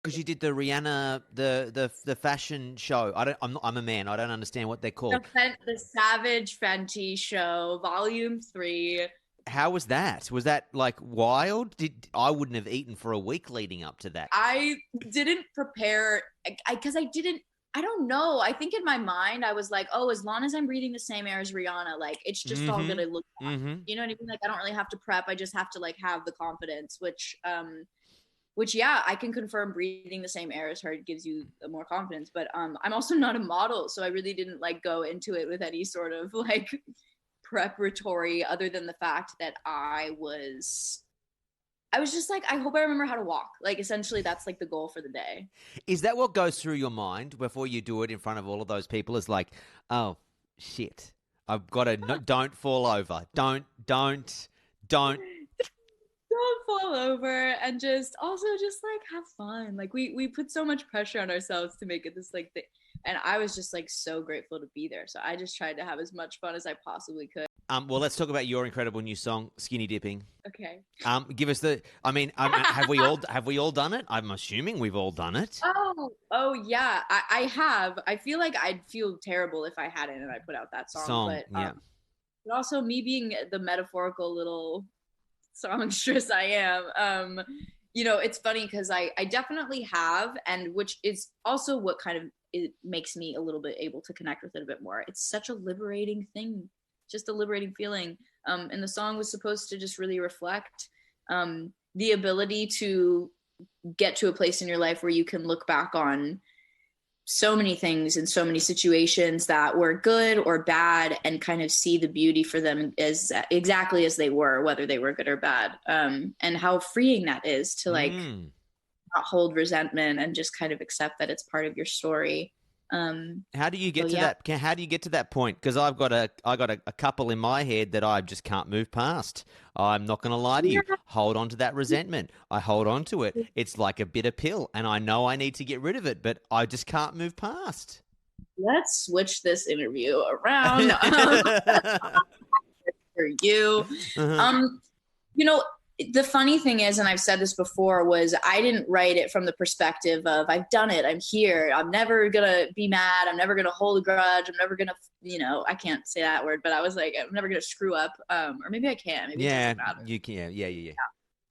because you did the Rihanna the fashion show. I'm a man. I don't understand what they're called. The Savage Fenty Show, Volume 3. How was that? Was that like wild? I wouldn't have eaten for a week leading up to that. I didn't prepare because I don't know. I think in my mind I was like, oh, as long as I'm breathing the same air as Rihanna, like it's just all gonna look fine. Mm-hmm. You know what I mean? Like I don't really have to prep. I just have to like have the confidence, which yeah, I can confirm breathing the same air as her gives you more confidence. But I'm also not a model, so I really didn't like go into it with any sort of like preparatory other than the fact that I was just like, I hope I remember how to walk. Like, essentially, that's like the goal for the day. Is that what goes through your mind before you do it in front of all of those people? Is like, oh, shit. I've got to, no, don't fall over. Don't. Don't fall over and just also just like have fun. Like we put so much pressure on ourselves to make it this like thing. And I was just like so grateful to be there. So I just tried to have as much fun as I possibly could. Well, let's talk about your incredible new song, "Skinny Dipping." Okay. Give us the. I mean, have we all done it? I'm assuming we've all done it. Oh yeah, I have. I feel like I'd feel terrible if I hadn't and I put out that song. Yeah. But also me being the metaphorical little songstress I am. It's funny because I definitely have, and which is also what kind of it makes me a little bit able to connect with it a bit more. It's such a liberating thing, just a liberating feeling. And the song was supposed to just really reflect the ability to get to a place in your life where you can look back on so many things and so many situations that were good or bad and kind of see the beauty for them as exactly as they were, whether they were good or bad. And how freeing that is to like not hold resentment and just kind of accept that it's part of your story. How do you get to that? How do you get to that point? Because I got a couple in my head that I just can't move past. I'm not going to lie to you. Hold on to that resentment. I hold on to it. It's like a bitter pill, and I know I need to get rid of it, but I just can't move past. Let's switch this interview around for you. The funny thing is, and I've said this before, was I didn't write it from the perspective of I've done it, I'm here, I'm never gonna be mad, I'm never gonna hold a grudge, I'm never gonna, I can't say that word, but I was like, I'm never gonna screw up, or maybe I can. Maybe yeah, it doesn't matter. you can. Yeah.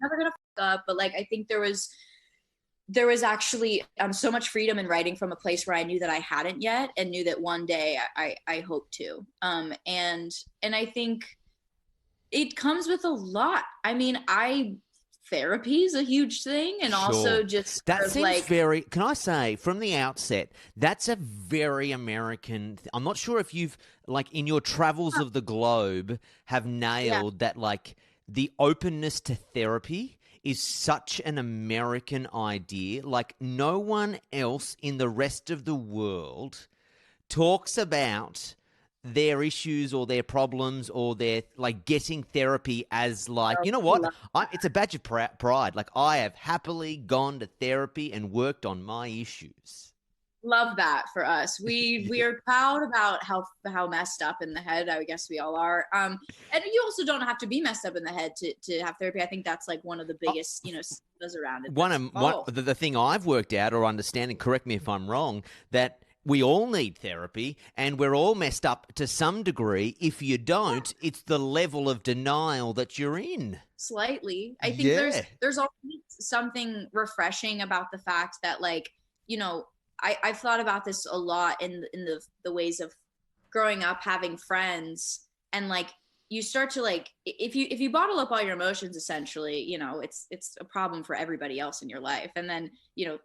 Never gonna fuck up, but like I think there was actually so much freedom in writing from a place where I knew that I hadn't yet, and knew that one day I hope to. And I think it comes with a lot. I mean, therapy is a huge thing, and also just that seems like very. Can I say from the outset, that's a very American. I'm not sure if you've like in your travels of the globe have nailed that. Like the openness to therapy is such an American idea. Like no one else in the rest of the world talks about their issues or their problems or their like getting therapy as like, you know what? It's a badge of pride. Like I have happily gone to therapy and worked on my issues. Love that for us. We are proud about how messed up in the head, I guess we all are. And you also don't have to be messed up in the head to have therapy. I think that's like one of the biggest, stigmas around it. The thing I've worked out or understanding, correct me if I'm wrong, that we all need therapy and we're all messed up to some degree. If you don't, it's the level of denial that you're in. Slightly. I think there's also something refreshing about the fact that like, I've thought about this a lot in the ways of growing up, having friends, and like you start to like if you bottle up all your emotions, essentially, it's a problem for everybody else in your life. And then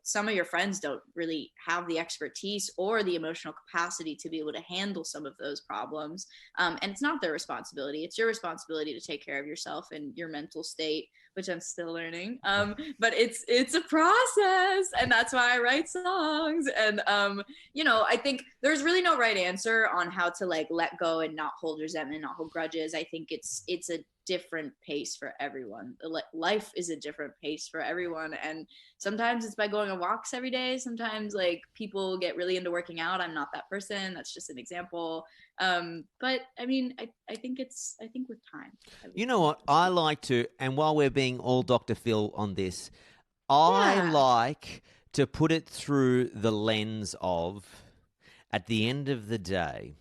some of your friends don't really have the expertise or the emotional capacity to be able to handle some of those problems, and it's not their responsibility. It's your responsibility to take care of yourself and your mental state, which I'm still learning. But it's a process, and that's why I write songs. And I think there's really no right answer on how to like let go and not hold resentment, not hold grudges. I think it's a different pace for everyone. Life is a different pace for everyone, and sometimes it's by going on walks every day. Sometimes like people get really into working out. I'm not that person. That's just an example. But I mean, I think with time. You know what? I like to, and while we're being all Dr. Phil on this, I like to put it through the lens of, at the end of the day,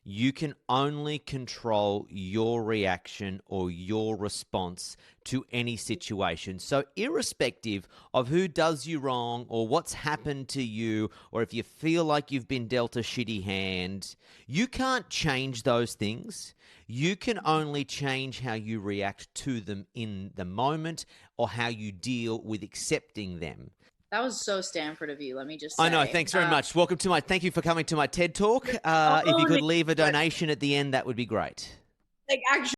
you can only control your reaction or your response to any situation. So irrespective of who does you wrong or what's happened to you, or if you feel like you've been dealt a shitty hand, you can't change those things. You can only change how you react to them in the moment or how you deal with accepting them. That was so Stanford of you, let me just say. I know, thanks very much. Thank you for coming to my TED Talk. If you could leave a donation at the end, that would be great. Like, actually.